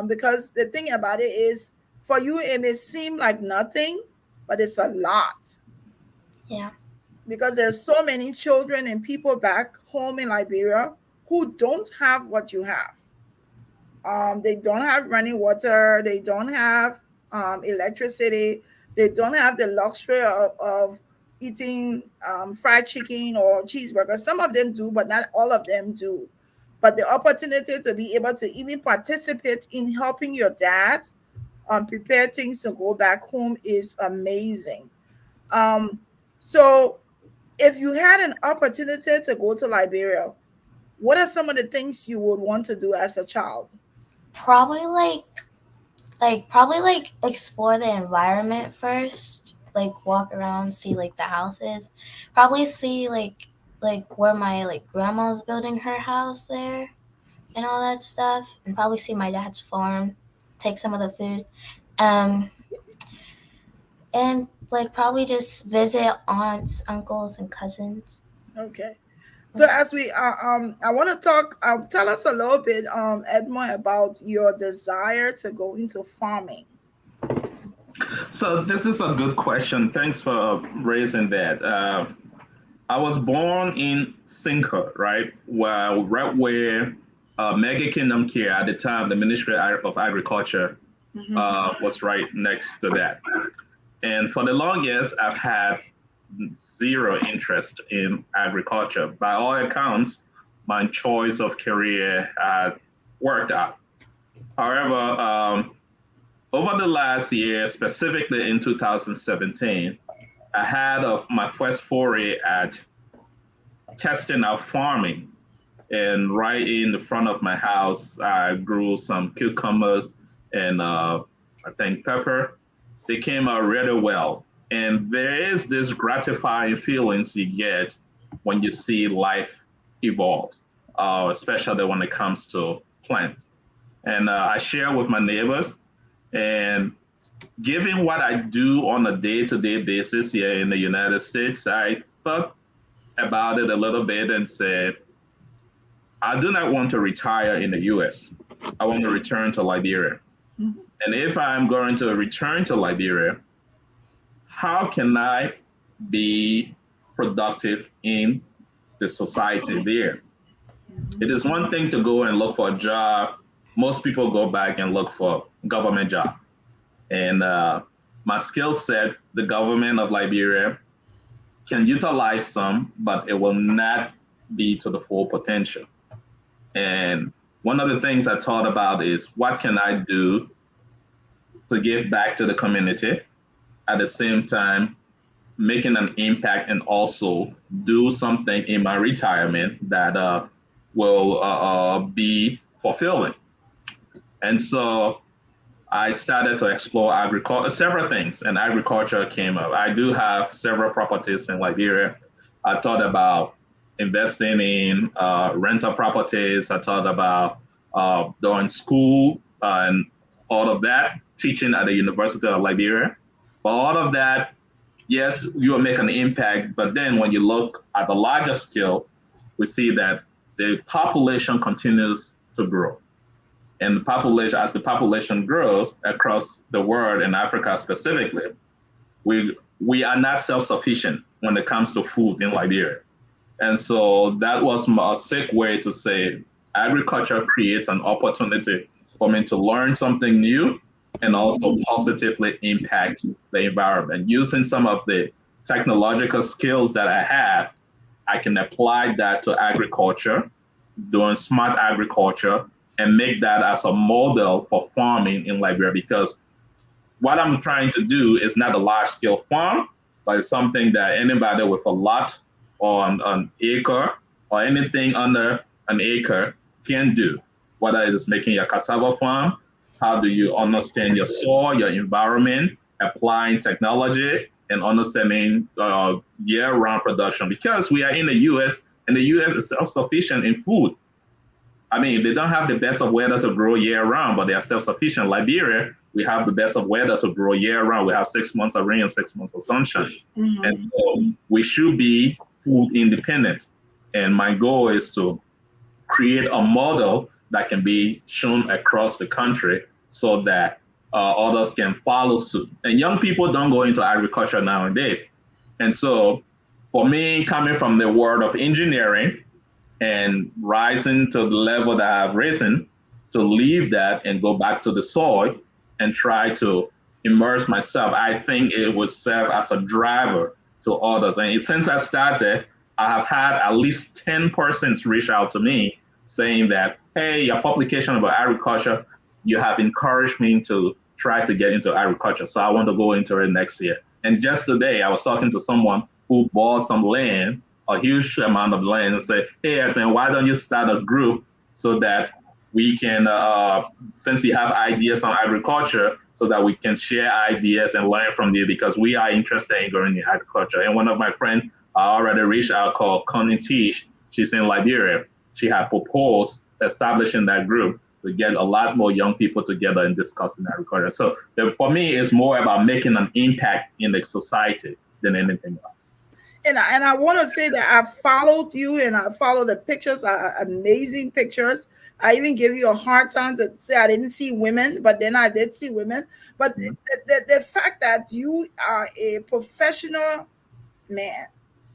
because the thing about it is for you it may seem like nothing, but it's a lot Yeah. because there's so many children and people back home in Liberia who don't have what you have. They don't have running water, they don't have electricity, they don't have the luxury of eating fried chicken or cheeseburger. Some of them do, but not all of them do. But the opportunity to be able to even participate in helping your dad prepare things to go back home is amazing. Um, so if you had an opportunity to go to Liberia, what are some of the things you would want to do as a child? Probably probably explore the environment first, like walk around, see like the houses, probably see where my grandma's building her house there and all that stuff, and probably see my dad's farm, take some of the food, um and probably just visit aunts, uncles, and cousins. Okay. So as we I want to talk. Tell us a little bit, Edmund, about your desire to go into farming. So this is a good question. Thanks for raising that. I was born in Cinco, right? Well, right where Mega Kingdom Care at the time, the Ministry of Agriculture was right next to that. And for the longest, I've had zero interest in agriculture. By all accounts, my choice of career had worked out. However, over the last year, specifically in 2017, I had my first foray at testing out farming. And right in the front of my house, I grew some cucumbers and I think pepper. They came out really well. And there is this gratifying feelings you get when you see life evolve, especially when it comes to plants. And I share with my neighbors. And given what I do on a day-to-day basis here in the United States, I thought about it a little bit and said, I do not want to retire in the US. I want to return to Liberia. Mm-hmm. And if I'm going to return to Liberia, how can I be productive in the society there? Mm-hmm. It is one thing to go and look for a job. Most people go back and look for a government job. And my skill set, the government of Liberia can utilize some, but it will not be to the full potential. And one of the things I thought about is what can I do to give back to the community, at the same time making an impact and also do something in my retirement that will be fulfilling. And so I started to explore agriculture, several things, and agriculture came up. I do have several properties in Liberia. I thought about investing in rental properties. I thought about doing school and all of that, teaching at the University of Liberia. But all of that, yes, you will make an impact. But then when you look at the larger scale, we see that the population continues to grow. And the population, as the population grows across the world, in Africa specifically, we are not self-sufficient when it comes to food in Liberia. And so that was a sick way to say agriculture creates an opportunity for me to learn something new and also positively impact the environment. Using some of the technological skills that I have, I can apply that to agriculture, doing smart agriculture, and make that as a model for farming in Liberia, because what I'm trying to do is not a large scale farm, but it's something that anybody with a lot or an acre or anything under an acre can do. Whether it is making a cassava farm, how do you understand your soil, your environment, applying technology, and understanding year-round production. Because we are in the US, and the US is self-sufficient in food. I mean, they don't have the best of weather to grow year-round, but they are self-sufficient. Liberia, we have the best of weather to grow year-round. We have 6 months of rain and 6 months of sunshine. Mm-hmm. And so we should be food independent. And my goal is to create a model that can be shown across the country so that others can follow suit. And young people don't go into agriculture nowadays. And so for me, coming from the world of engineering and rising to the level that I've risen, to leave that and go back to the soil and try to immerse myself, I think it would serve as a driver to others. And since I started, I have had at least 10 persons reach out to me saying that, hey, your publication about agriculture, you have encouraged me to try to get into agriculture. So I want to go into it next year. And just today, I was talking to someone who bought some land, a huge amount of land, and say, "Hey, Edman, why don't you start a group so that we can, since you have ideas on agriculture, so that we can share ideas and learn from you because we are interested in going in agriculture." And one of my friends already reached out called Connie Tish. She's in Liberia. She had proposed establishing that group to get a lot more young people together and discussing agriculture. So for me, it's more about making an impact in the society than anything else. And I want to say that I followed you and I followed the pictures, amazing pictures. I even gave you a hard time to say I didn't see women, but then I did see women. But the fact that you are a professional man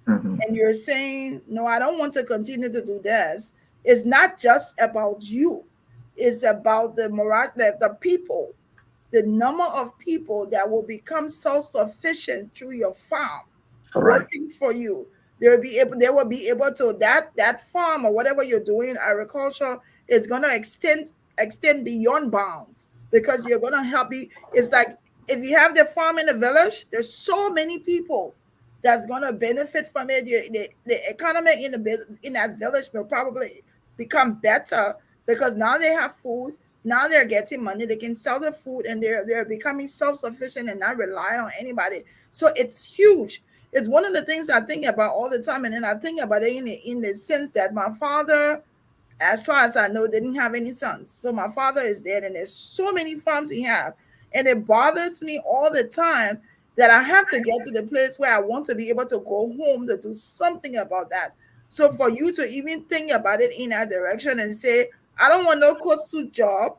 Mm-hmm. and you're saying, no, I don't want to continue to do this, it's not just about you. It's about the people, the number of people that will become self-sufficient through your farm Correct. working for you. They will be able to that farm or whatever you're doing, agriculture is gonna extend beyond bounds because you're gonna help me. It's like if you have the farm in the village, there's so many people that's gonna benefit from it. The economy in that village will probably become better because now they have food. Now they're getting money. They can sell the food, and they're becoming self sufficient and not rely on anybody. So it's huge. It's one of the things I think about all the time, and then I think about it in the sense that my father, as far as I know, didn't have any sons. So my father is dead, and there's so many farms he have, and it bothers me all the time that I have to get to the place where I want to be able to go home to do something about that. So for you to even think about it in that direction and say, I don't want no coat suit job,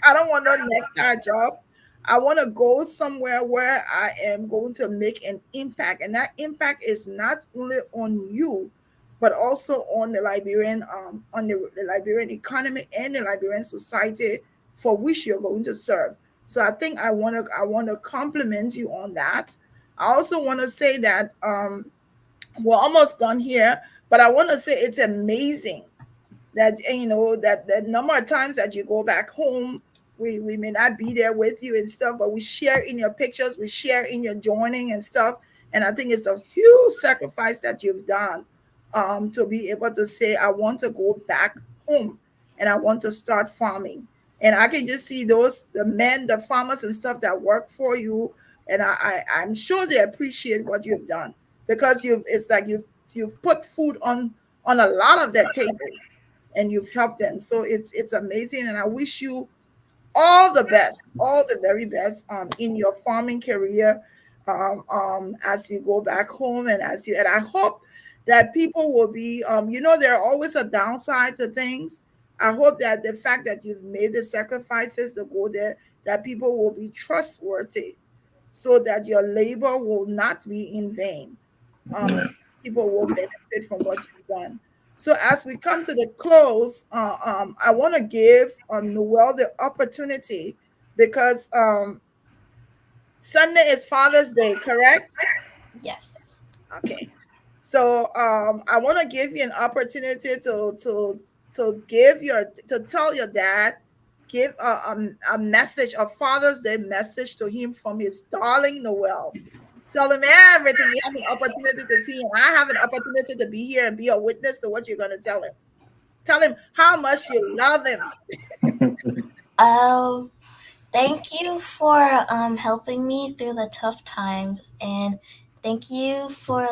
I don't want no necktie job. I want to go somewhere where I am going to make an impact, and that impact is not only on you, but also on the Liberian, the Liberian economy and the Liberian society for which you're going to serve. So I think I want to compliment you on that. I also want to say that we're almost done here, but I want to say it's amazing that that the number of times that you go back home, we may not be there with you and stuff, but we share in your pictures, we share in your joining and stuff. And I think it's a huge sacrifice that you've done, to be able to say I want to go back home and I want to start farming. And I can just see the men, the farmers and stuff that work for you, and I'm sure they appreciate what you've done because you've put food on a lot of their tables and you've helped them. So it's amazing, and I wish you all the best, all the very best, in your farming career, as you go back home, and I hope that people will be, there are always a downside to things. I hope that the fact that you've made the sacrifices to go there, that people will be trustworthy, so that your labor will not be in vain. So Yeah. people will benefit from what you've done. So as we come to the close, I want to give Noelle the opportunity because Sunday is Father's Day, correct? Yes. Okay. So I want to give you an opportunity to tell your dad, give a message, a Father's Day message to him from his darling Noelle. Tell him everything. You have an opportunity to see him. I have an opportunity to be here and be a witness to what you're going to tell him. Tell him how much you love him. Um, Thank you for helping me through the tough times, and thank you for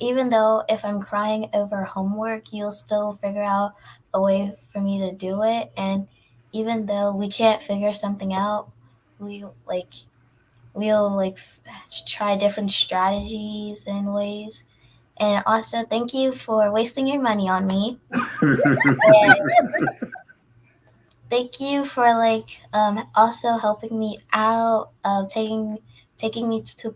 even though if I'm crying over homework, you'll still figure out a way for me to do it, and even though we can't figure something out, we like we'll try different strategies and ways. And also, thank you for wasting your money on me. And thank you for also helping me out, taking me to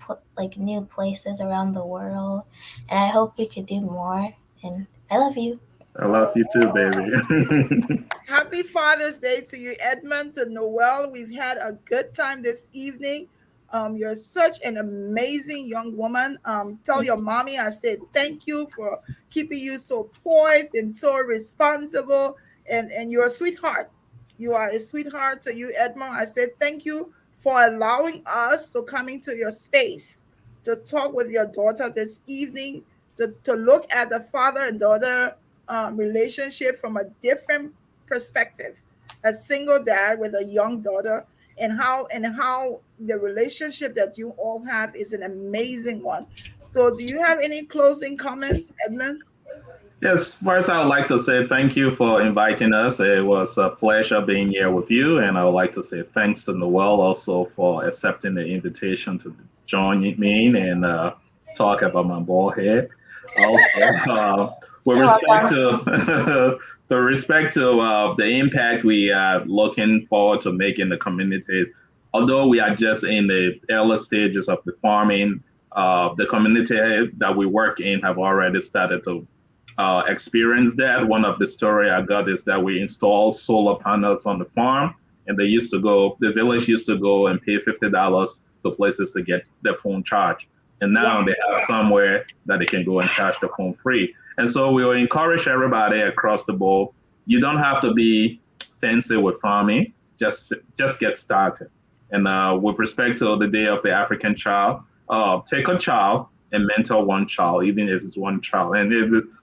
new places around the world. And I hope we could do more. And I love you. I love you too, baby. Happy Father's Day to you, Edmund, to Noelle. We've had a good time this evening. You're such an amazing young woman. Tell Thank your mommy I said thank you for keeping you so poised and so responsible. And you're a sweetheart. You are a sweetheart. To you, Edmond, I said thank you for allowing us to come into your space to talk with your daughter this evening, to look at the father and daughter relationship from a different perspective. A single dad with a young daughter, and how the relationship that you all have is an amazing one. So, do you have any closing comments, Edmund? Yes, first I would like to say thank you for inviting us. It was a pleasure being here with you, and I would like to say thanks to Noelle also for accepting the invitation to join me and talk about my bald head. Also, with You're respect welcome. to the respect to the impact we are looking forward to making the communities, although we are just in the early stages of the farming, the community that we work in have already started to experienced that. One of the story I got is that we installed solar panels on the farm, and the village used to go and pay $50 to places to get their phone charged. And Wow. now they have somewhere that they can go and charge the phone free. And so we will encourage everybody across the board. You don't have to be fancy with farming. Just get started. And with respect to the Day of the African Child, take a child and mentor one child, even if it's one child. And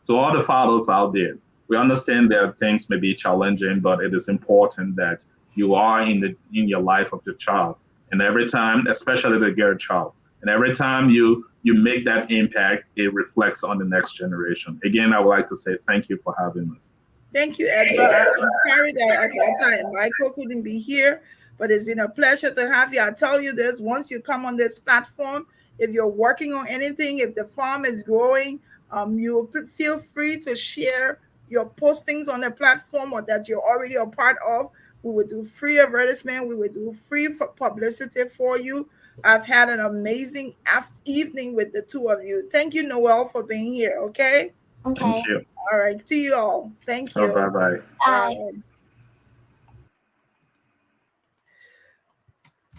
to all the fathers out there, we understand that things may be challenging, but it is important that you are in your life of your child. And every time, especially the girl child, and every time you make that impact, it reflects on the next generation. Again, I would like to say thank you for having us. Thank you, Edward. I'm sorry that Agatha and Michael couldn't be here, but it's been a pleasure to have you. I tell you this, once you come on this platform, if you're working on anything, if the farm is growing, feel free to share your postings on the platform or that you're already a part of. We will do free advertisement. We will do free publicity for you. I've had an amazing evening with the two of you. Thank you, Noelle, for being here. Okay. Thank Okay. you. All right. See you all. Thank Oh, you. bye bye. Bye. Bye.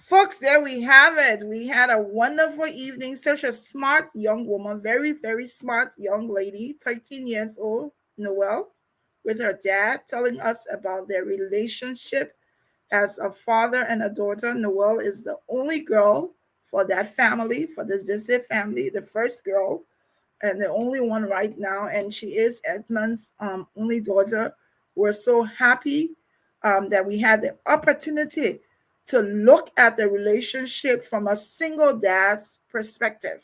Folks, there we have it. We had a wonderful evening. Such a smart young woman, very, very smart young lady, 13 years old, Noelle, with her dad, telling us about their relationship as a father and a daughter. Noelle is the only girl for that family, for the Zisse family, the first girl and the only one right now, and she is Edmund's only daughter. We're so happy that we had the opportunity to look at the relationship from a single dad's perspective,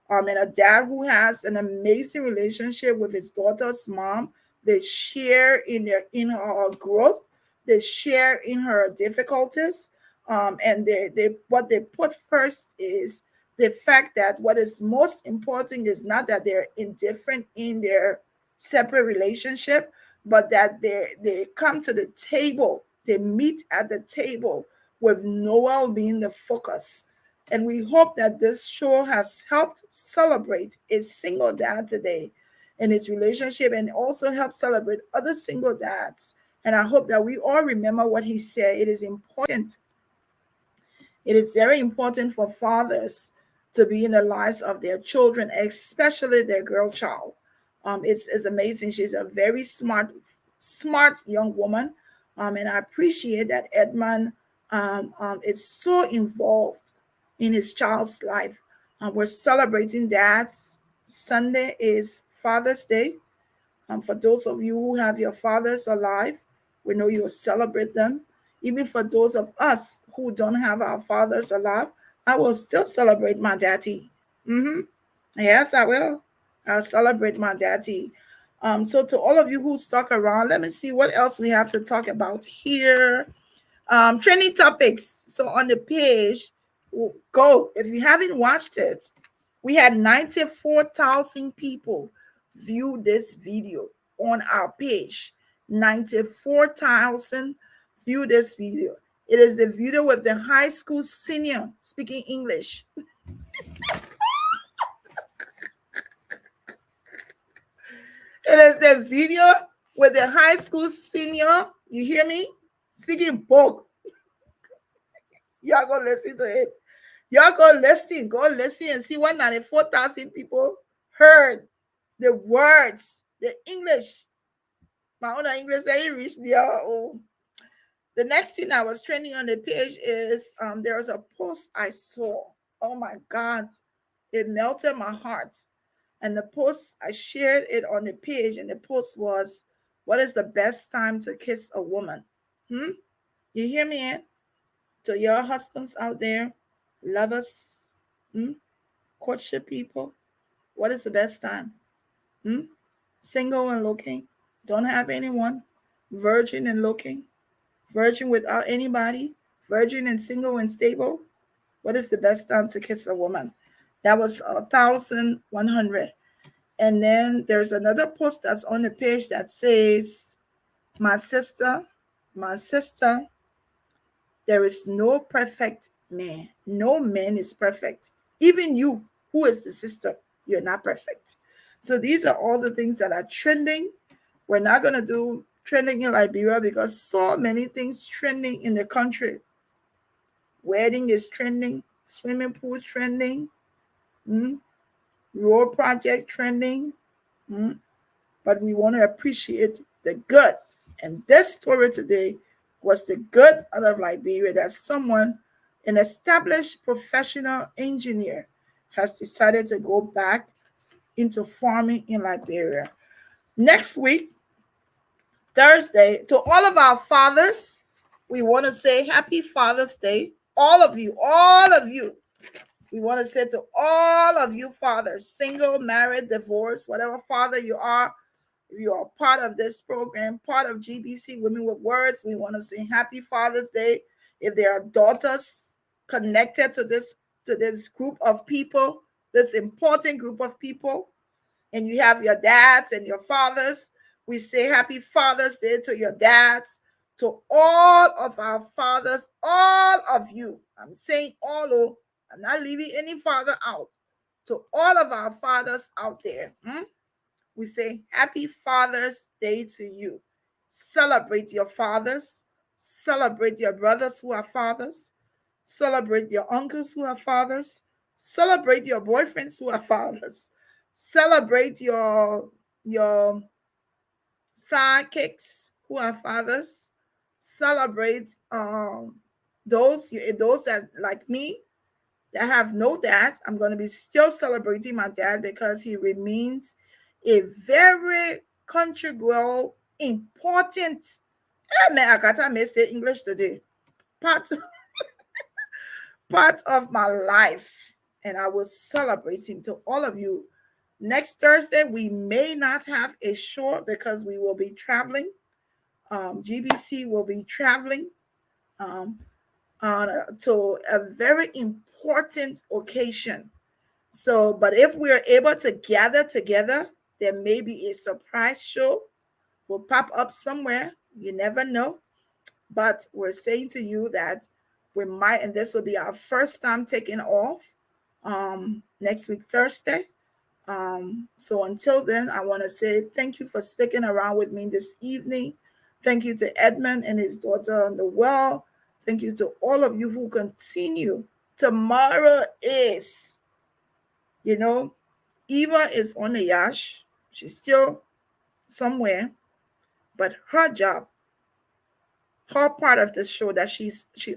and a dad who has an amazing relationship with his daughter's mom. They share in her growth, they share in her difficulties, and they what they put first is the fact that what is most important is not that they're indifferent in their separate relationship, but that they come to the table, they meet at the table with Noel being the focus. And we hope that this show has helped celebrate a single dad today in his relationship and also help celebrate other single dads. And I hope that we all remember what he said. It is important. It is very important for fathers to be in the lives of their children, especially their girl child. It's amazing. She's a very smart young woman. And I appreciate that Edman is so involved in his child's life. We're celebrating dads. Sunday is Father's Day. For those of you who have your fathers alive, we know you will celebrate them. Even for those of us who don't have our fathers alive, I will still celebrate my daddy. Mm-hmm. Yes, I will. I'll celebrate my daddy. So to all of you who stuck around, let me see what else we have to talk about here. Trending topics. So on the page, go. If you haven't watched it, we had 94,000 people view this video on our page. 94,000 view this video. It is the video with the high school senior speaking English. It is the video with the high school senior, you hear me? Speaking book. Y'all go listen to it. Y'all go listen and see what 94,000 people heard the words, the English. My own English ain't reached there. Oh. The next thing that was trending on the page is there was a post I saw. Oh my God, it melted my heart. And the post, I shared it on the page, and the post was, "What is the best time to kiss a woman?" Hmm? You hear me, Ann? To your husbands out there, lovers, hmm? Courtship people, what is the best time? Hmm? Single and looking, don't have anyone, virgin and looking, virgin without anybody, virgin and single and stable. What is the best time to kiss a woman? That was 1,100. And then there's another post that's on the page that says, "My sister, my sister, there is no perfect man. No man is perfect. Even you, who is the sister, you're not perfect." So these are all the things that are trending. We're not going to do trending in Liberia because so many things trending in the country. Wedding is trending, swimming pool trending, mm, road project trending. Mm, but we want to appreciate the good. And this story today was the good out of Liberia, that someone, an established professional engineer, has decided to go back into farming in Liberia. Next week, Thursday, to all of our fathers, we want to say Happy Father's Day. All of you, all of you. We want to say to all of you fathers, single, married, divorced, whatever father you are, if you are part of this program, part of GBC Women with Words, we want to say Happy Father's Day. If there are daughters connected to this group of people, this important group of people, and you have your dads and your fathers, we say Happy Father's Day to your dads, to all of our fathers, all of you. I'm saying all, oh, I'm not leaving any father out. To all of our fathers out there, we say Happy Father's Day to you. Celebrate your fathers. Celebrate your brothers who are fathers. Celebrate your uncles who are fathers. Celebrate your boyfriends who are fathers. Celebrate your sidekicks who are fathers. Celebrate those that, like me, that have no dad. I'm going to be still celebrating my dad because he remains a very conjugal, important, I may say English today, part, part of my life. And I will celebrate him. To all of you, next Thursday, we may not have a show because we will be traveling. GBC will be traveling um, to a very important occasion. So, but if we're able to gather together, there may be a surprise show will pop up somewhere. You never know. But we're saying to you that we might, and this will be our first time taking off next week, Thursday. So until then, I want to say thank you for sticking around with me this evening. Thank you to Edman and his daughter Noelle. Thank you to all of you who continue. Tomorrow is, Eva is on the yash. She's still somewhere, but her job, her part of the show that she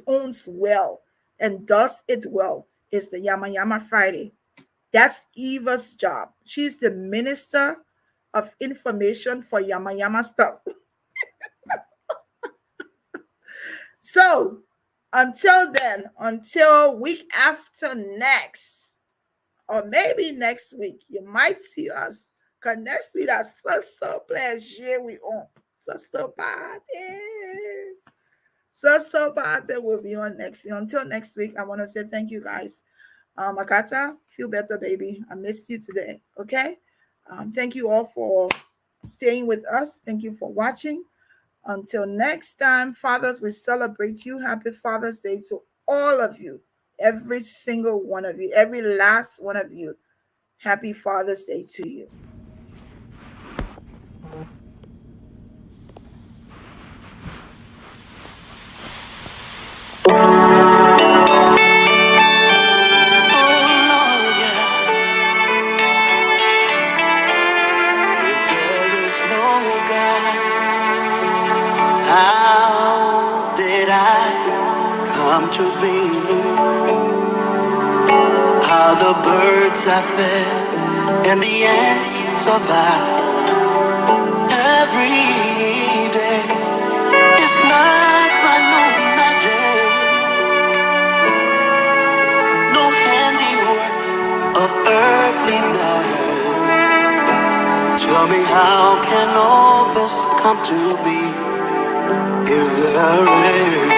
owns well and does it well is the Yama Yama Friday. That's Eva's job. She's the minister of information for Yama Yama stuff. So until then, until week after next, or maybe next week, you might see us. Because next week, that's so pleasure we on. So party. So party will be on next week. Until next week, I want to say thank you guys. Akata, feel better, baby. I missed you today. Okay. Thank you all for staying with us. Thank you for watching. Until next time, fathers, we celebrate you. Happy Father's Day to all of you. Every single one of you. Every last one of you. Happy Father's Day to you. How I fed, and the ants survive every day. It's not by no magic, no handiwork of earthly man. Tell me, how can all this come to be if there is